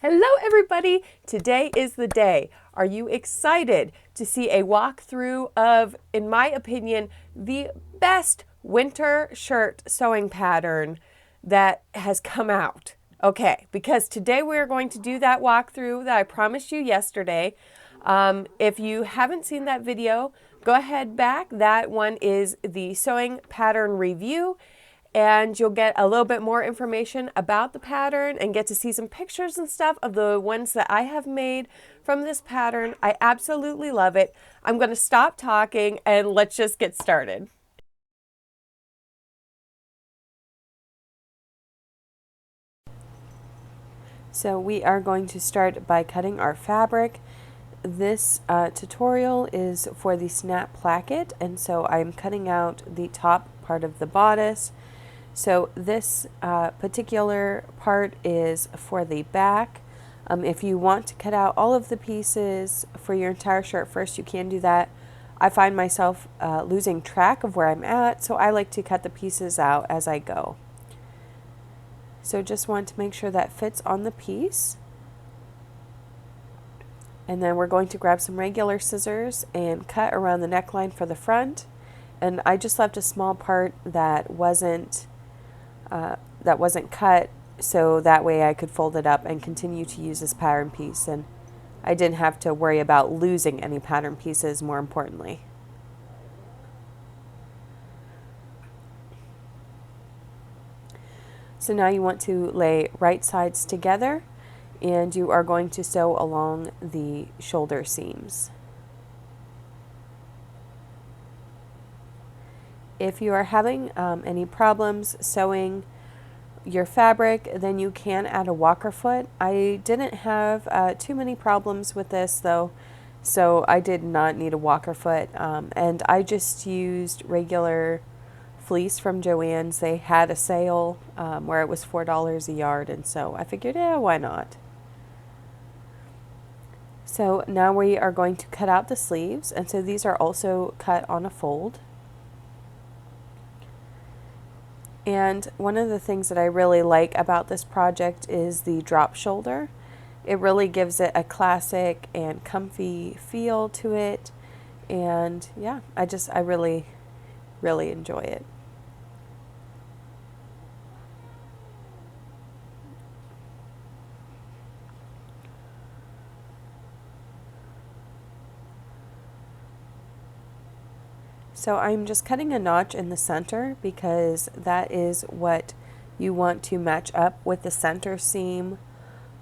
Hello everybody! Today is the day. Are you excited to see a walkthrough of, in my opinion, the best winter shirt sewing pattern that has come out? Okay, because today we are going to do that walkthrough that I promised you yesterday. If you haven't seen that video, go ahead back. That one is the sewing pattern review, and you'll get a little bit more information about the pattern and get to see some pictures and stuff of the ones that I have made from this pattern. I absolutely love it. I'm going to stop talking and let's just get started. So we are going to start by cutting our fabric. This tutorial is for the snap placket, and so I'm cutting out the top part of the bodice. So this particular part is for the back. If you want to cut out all of the pieces for your entire shirt first, you can do that. I find myself losing track of where I'm at, so I like to cut the pieces out as I go. So just want to make sure that fits on the piece. And then we're going to grab some regular scissors and cut around the neckline for the front. And I just left a small part that wasn't cut, so that way I could fold it up and continue to use this pattern piece, and I didn't have to worry about losing any pattern pieces, more importantly. So now you want to lay right sides together, and you are going to sew along the shoulder seams. If you are having any problems sewing your fabric, then you can add a walker foot. I didn't have too many problems with this though, so I did not need a walker foot, and I just used regular fleece from Joann's. They had a sale where it was $4 a yard, and so I figured, yeah, why not? So now we are going to cut out the sleeves, and so these are also cut on a fold. And one of the things that I really like about this project is the drop shoulder. It really gives it a classic and comfy feel to it. And yeah, I really, really enjoy it. So I'm just cutting a notch in the center because that is what you want to match up with the center seam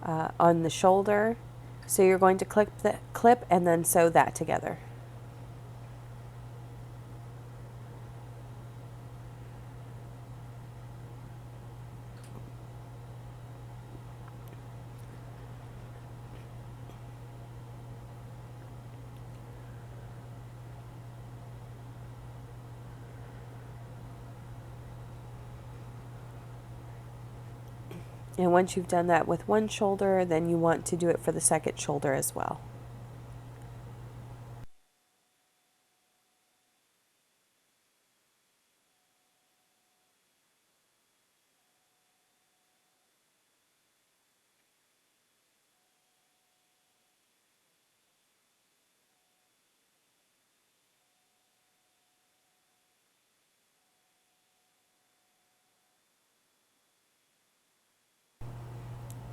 on the shoulder. So you're going to clip and then sew that together. And once you've done that with one shoulder, then you want to do it for the second shoulder as well.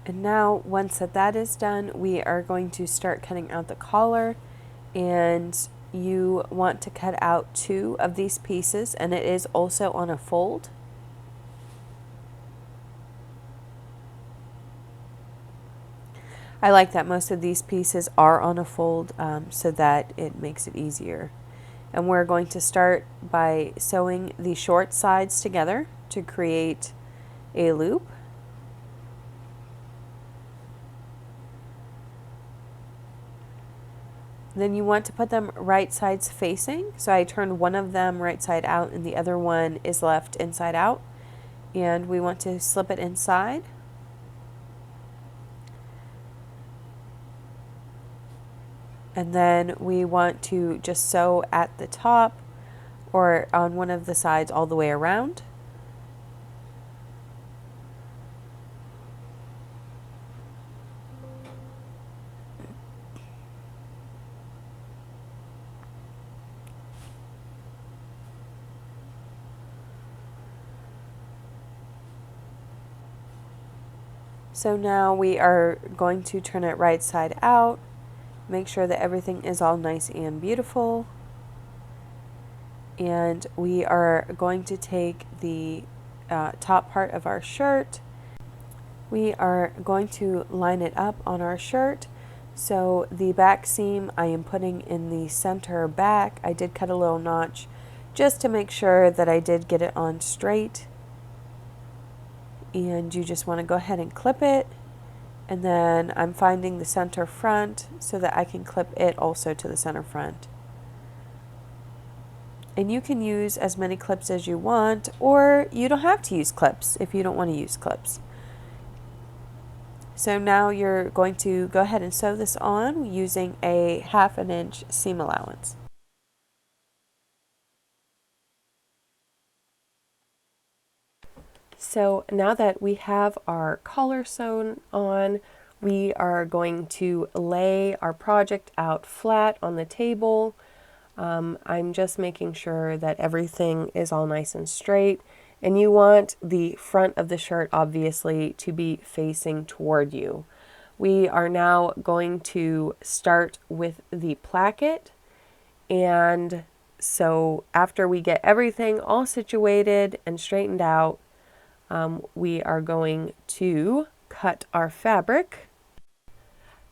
And now, once that is done, we are going to start cutting out the collar, and you want to cut out 2 of these pieces, and it is also on a fold. I like that most of these pieces are on a fold so that it makes it easier. And we're going to start by sewing the short sides together to create a loop. Then you want to put them right sides facing. So I turned one of them right side out and the other one is left inside out. And we want to slip it inside. And then we want to just sew at the top or on one of the sides all the way around. So now we are going to turn it right side out, make sure that everything is all nice and beautiful. And we are going to take the top part of our shirt. We are going to line it up on our shirt. So the back seam I am putting in the center back. I did cut a little notch just to make sure that I did get it on straight. And you just want to go ahead and clip it. And then I'm finding the center front so that I can clip it also to the center front. And you can use as many clips as you want, or you don't have to use clips if you don't want to use clips. So now you're going to go ahead and sew this on using a 1/2 inch seam allowance. So now that we have our collar sewn on, we are going to lay our project out flat on the table. I'm just making sure that everything is all nice and straight. And you want the front of the shirt, obviously, to be facing toward you. We are now going to start with the placket. And so after we get everything all situated and straightened out, we are going to cut our fabric.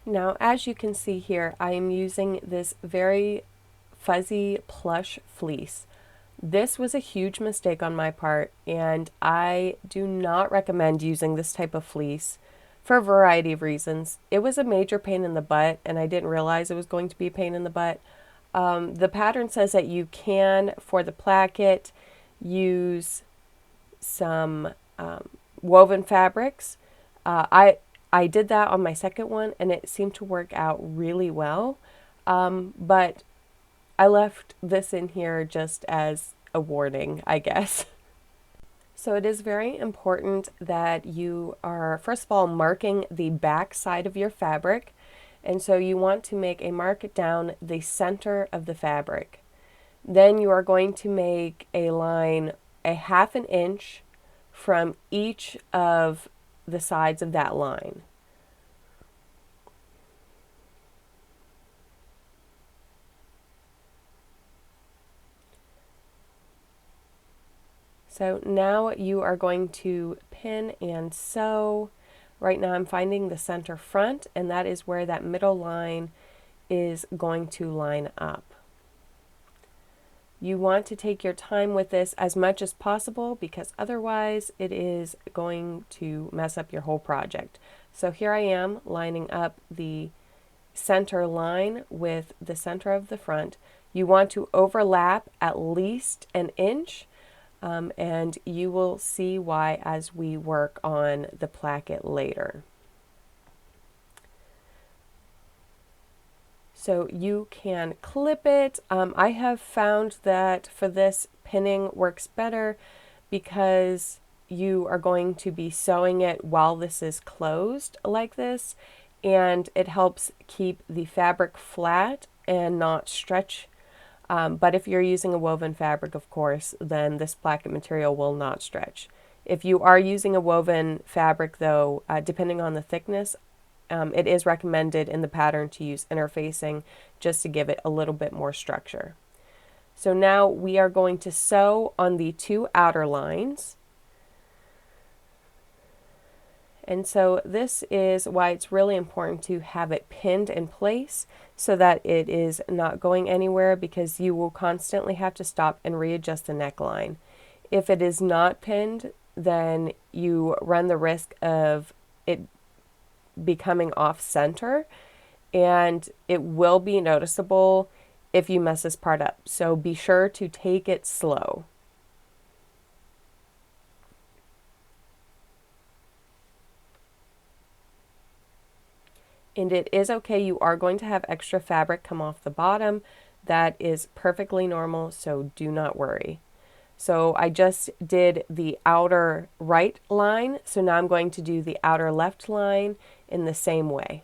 Now, as you can see here, I am using this very fuzzy plush fleece. This was a huge mistake on my part, and I do not recommend using this type of fleece for a variety of reasons. It was a major pain in the butt, and I didn't realize it was going to be a pain in the butt. The pattern says that you can, for the placket, use some woven fabrics. I did that on my second one, and it seemed to work out really well. But I left this in here just as a warning, I guess. So it is very important that you are, first of all, marking the back side of your fabric. And so you want to make a mark down the center of the fabric. Then you are going to make a line 1/2 inch from each of the sides of that line. So now you are going to pin and sew. Right now I'm finding the center front, and that is where that middle line is going to line up. You want to take your time with this as much as possible, because otherwise it is going to mess up your whole project. So here I am lining up the center line with the center of the front. You want to overlap at least 1 inch. And you will see why as we work on the placket later. So you can clip it. I have found that for this, pinning works better because you are going to be sewing it while this is closed like this, and it helps keep the fabric flat and not stretch. But if you're using a woven fabric, of course, then this placket material will not stretch. If you are using a woven fabric, though, depending on the thickness, it is recommended in the pattern to use interfacing just to give it a little bit more structure. So now we are going to sew on the 2 outer lines. And so this is why it's really important to have it pinned in place so that it is not going anywhere, because you will constantly have to stop and readjust the neckline. If it is not pinned, then you run the risk of it becoming off center, and it will be noticeable if you mess this part up. So be sure to take it slow. And it is okay, you are going to have extra fabric come off the bottom. That is perfectly normal, so do not worry. So I just did the outer right line, so now I'm going to do the outer left line in the same way.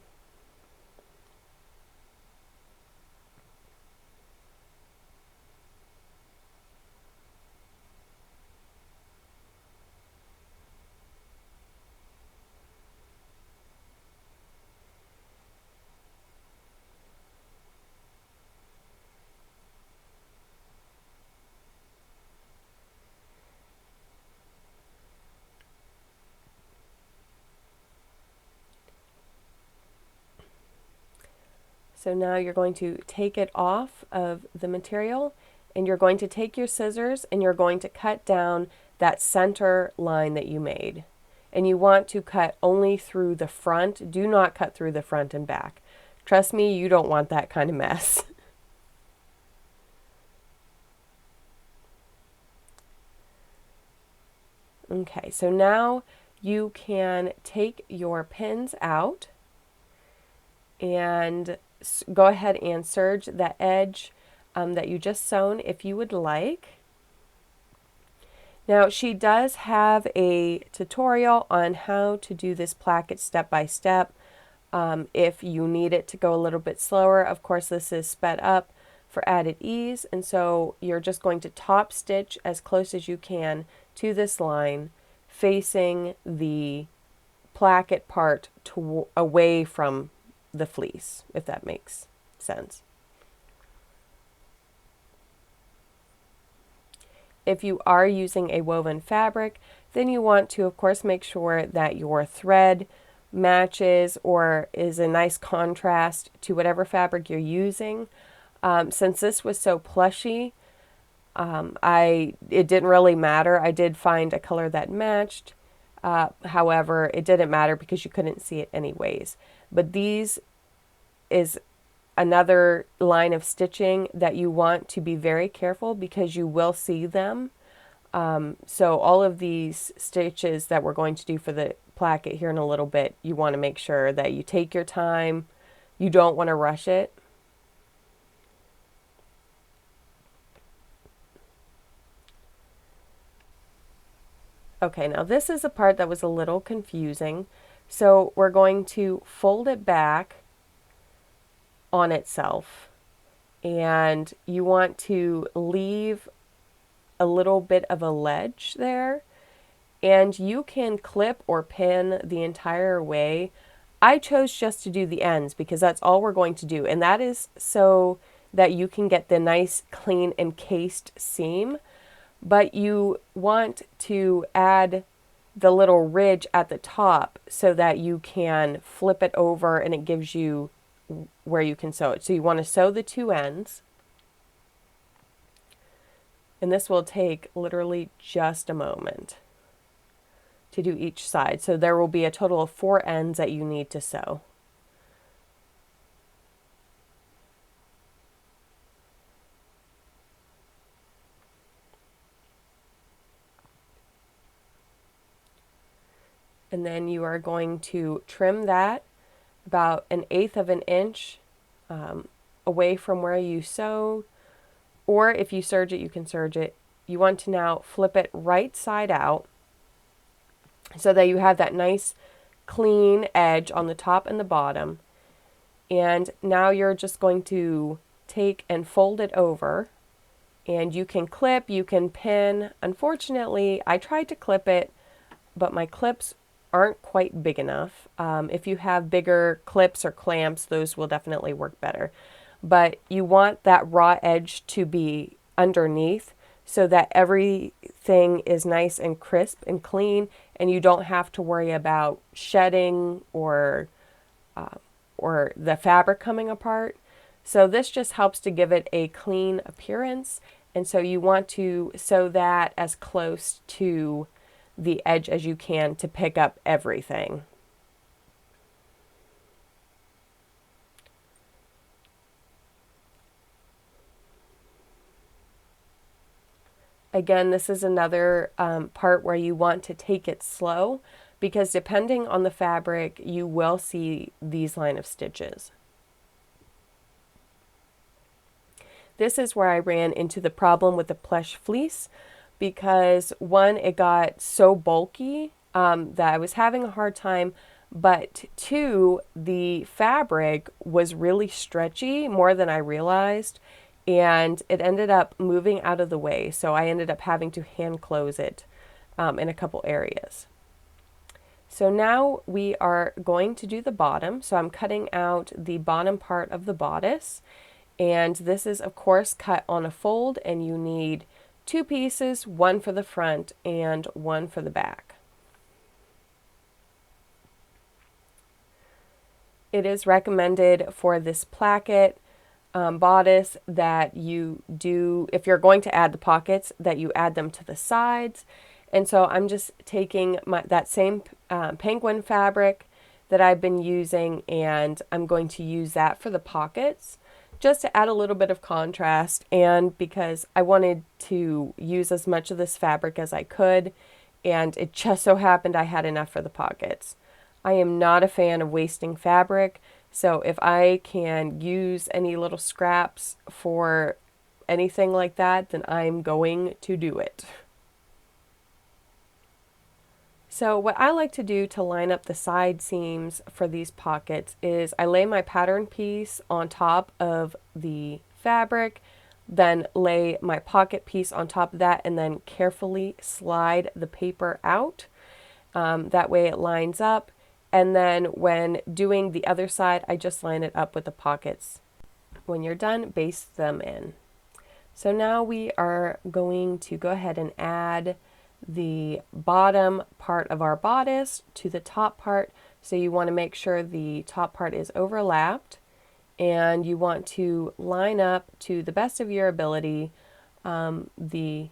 So now you're going to take it off of the material, and you're going to take your scissors and you're going to cut down that center line that you made. And you want to cut only through the front. Do not cut through the front and back. Trust me, you don't want that kind of mess. Okay, so now you can take your pins out and go ahead and serge that edge that you just sewn if you would like. Now she does have a tutorial on how to do this placket step by step. If you need it to go a little bit slower, of course this is sped up for added ease, and so you're just going to top stitch as close as you can to this line facing the placket part away from the fleece, if that makes sense. If you are using a woven fabric, then you want to of course make sure that your thread matches or is a nice contrast to whatever fabric you're using. Since this was so plushy, it didn't really matter. I did find a color that matched. However, it didn't matter because you couldn't see it anyways. But these is another line of stitching that you want to be very careful because you will see them. So all of these stitches that we're going to do for the placket here in a little bit, you want to make sure that you take your time. You don't want to rush it. Okay, now this is a part that was a little confusing. So we're going to fold it back on itself, and you want to leave a little bit of a ledge there, and you can clip or pin the entire way. I chose just to do the ends because that's all we're going to do, and that is so that you can get the nice clean encased seam. But you want to add the little ridge at the top so that you can flip it over and it gives you where you can sew it. So you want to sew the two ends, and this will take literally just a moment to do each side. So there will be a total of 4 ends that you need to sew. And then you are going to trim that about 1/8 of an inch away from where you sewed, or if you serge it, you can serge it. You want to now flip it right side out so that you have that nice clean edge on the top and the bottom. And now you're just going to take and fold it over, and you can clip, you can pin. Unfortunately, I tried to clip it, but my clips aren't quite big enough. If you have bigger clips or clamps, those will definitely work better. But you want that raw edge to be underneath so that everything is nice and crisp and clean, and you don't have to worry about shedding or the fabric coming apart. So this just helps to give it a clean appearance, and so you want to sew that as close to the edge as you can to pick up everything. Again, this is another part where you want to take it slow because depending on the fabric, you will see these line of stitches. This is where I ran into the problem with the plush fleece because one, it got so bulky that I was having a hard time, but two, the fabric was really stretchy, more than I realized, and it ended up moving out of the way, so I ended up having to hand close it in a couple areas. So now we are going to do the bottom. So I'm cutting out the bottom part of the bodice, and this is of course cut on a fold, and you need 2 pieces, one for the front and one for the back. it is recommended for this placket bodice that you do, if you're going to add the pockets, that you add them to the sides. And so I'm just taking that same penguin fabric that I've been using, and I'm going to use that for the pockets just to add a little bit of contrast, and because I wanted to use as much of this fabric as I could, and it just so happened I had enough for the pockets. I am not a fan of wasting fabric, so if I can use any little scraps for anything like that, then I'm going to do it. So what I like to do to line up the side seams for these pockets is I lay my pattern piece on top of the fabric, then lay my pocket piece on top of that, and then carefully slide the paper out. That way it lines up. And then when doing the other side, I just line it up with the pockets. When you're done, baste them in. So now we are going to go ahead and add the bottom part of our bodice to the top part. So you want to make sure the top part is overlapped, and you want to line up to the best of your ability the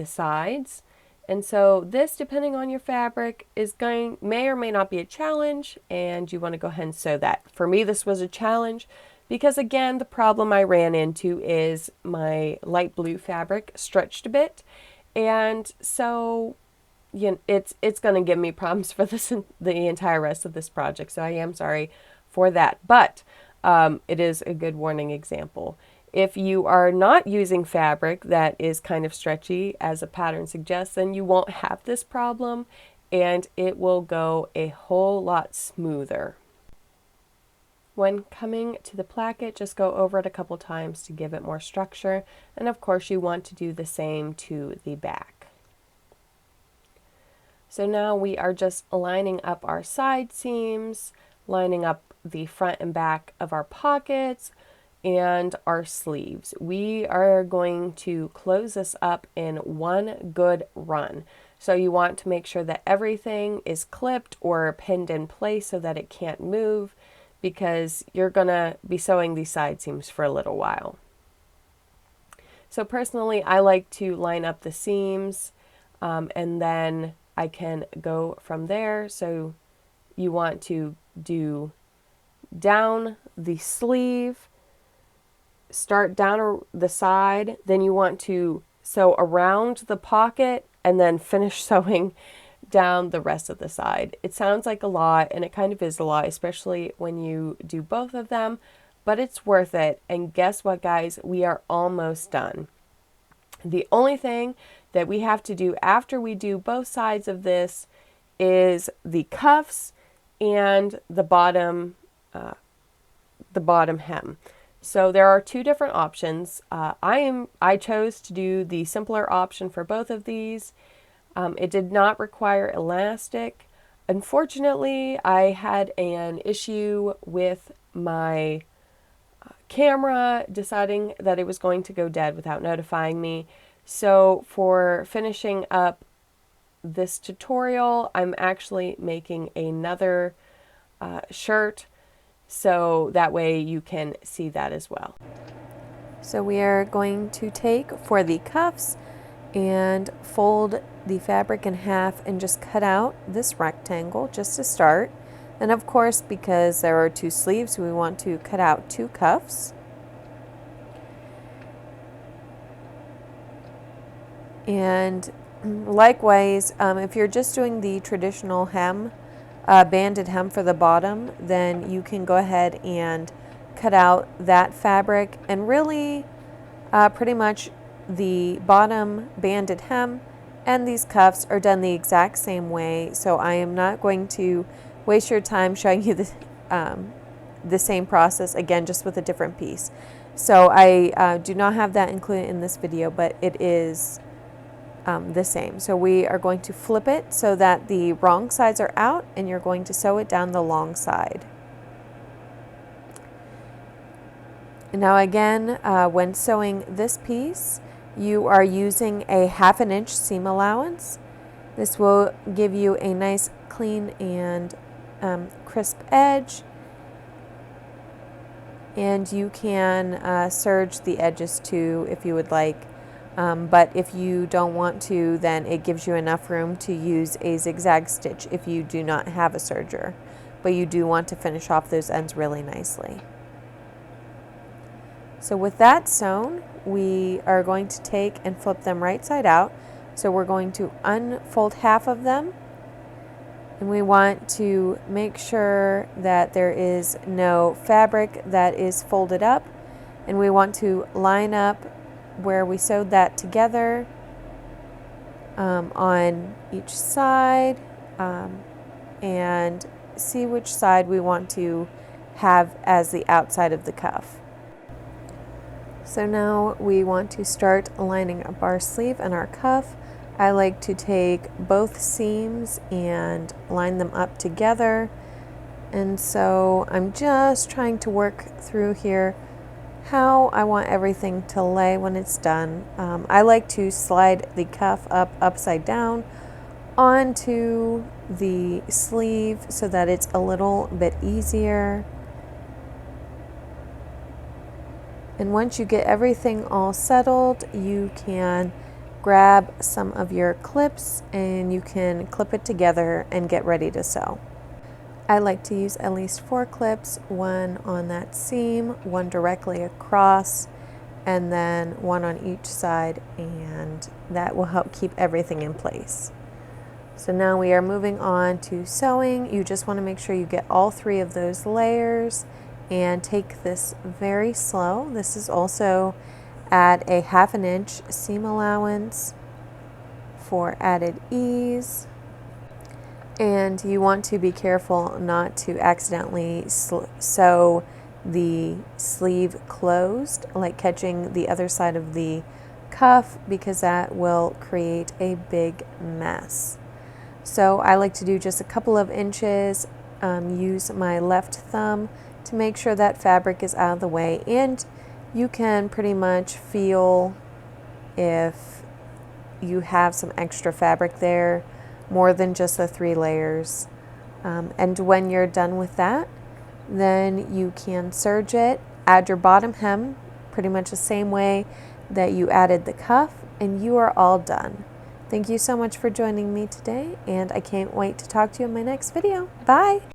sides. And so this, depending on your fabric, may or may not be a challenge, and you want to go ahead and sew that. For me, this was a challenge because, again, the problem I ran into is my light blue fabric stretched a bit. And so, you know, it's going to give me problems for the entire rest of this project. So I am sorry for that. But it is a good warning example. If you are not using fabric that is kind of stretchy, as a pattern suggests, then you won't have this problem, and it will go a whole lot smoother. When coming to the placket, just go over it a couple times to give it more structure. And of course, you want to do the same to the back. So now we are just lining up our side seams, lining up the front and back of our pockets and our sleeves. We are going to close this up in one good run. So you want to make sure that everything is clipped or pinned in place so that it can't move, because you're going to be sewing these side seams for a little while. So personally, I like to line up the seams and then I can go from there. So you want to do down the sleeve, start down the side, then you want to sew around the pocket and then finish sewing down the rest of the side. It sounds like a lot, and it kind of is a lot, especially when you do both of them, but it's worth it. And guess what, guys? We are almost done. The only thing that we have to do after we do both sides of this is the cuffs and the bottom hem. So there are two different options. I chose to do the simpler option for both of these. It did not require elastic. Unfortunately, I had an issue with my camera deciding that it was going to go dead without notifying me. So for finishing up this tutorial, I'm actually making another shirt, so that way you can see that as well. So we are going to take for the cuffs and fold the fabric in half and just cut out this rectangle just to start. And of course, because there are two sleeves, we want to cut out two cuffs. And likewise, if you're just doing the traditional hem, banded hem for the bottom, then you can go ahead and cut out that fabric, and really pretty much the bottom banded hem and these cuffs are done the exact same way. So I am not going to waste your time showing you the same process again, just with a different piece. So I do not have that included in this video, but it is the same. So we are going to flip it so that the wrong sides are out, and you're going to sew it down the long side. Now again, when sewing this piece, you are using a 1/2 inch seam allowance. This will give you a nice clean and crisp edge. And you can serge the edges too if you would like. But if you don't want to, then it gives you enough room to use a zigzag stitch if you do not have a serger. But you do want to finish off those ends really nicely. So with that sewn, we are going to take and flip them right side out. So we're going to unfold half of them, and we want to make sure that there is no fabric that is folded up, and we want to line up where we sewed that together on each side, and see which side we want to have as the outside of the cuff. So now we want to start lining up our sleeve and our cuff. I like to take both seams and line them up together, and so I'm just trying to work through here how I want everything to lay when it's done. I like to slide the cuff up upside down onto the sleeve so that it's a little bit easier. And once you get everything all settled, you can grab some of your clips and you can clip it together and get ready to sew. I like to use at least 4 clips, one on that seam, one directly across, and then one on each side, and that will help keep everything in place. So now we are moving on to sewing. You just want to make sure you get all 3 of those layers and take this very slow. This is also at a 1/2 inch seam allowance for added ease. And you want to be careful not to accidentally sew the sleeve closed, like catching the other side of the cuff, because that will create a big mess. So I like to do just a couple of inches, use my left thumb to make sure that fabric is out of the way, and you can pretty much feel if you have some extra fabric there, more than just the 3 layers. And when you're done with that, then you can serge it, add your bottom hem pretty much the same way that you added the cuff, and you are all done. Thank you so much for joining me today, and I can't wait to talk to you in my next video. Bye!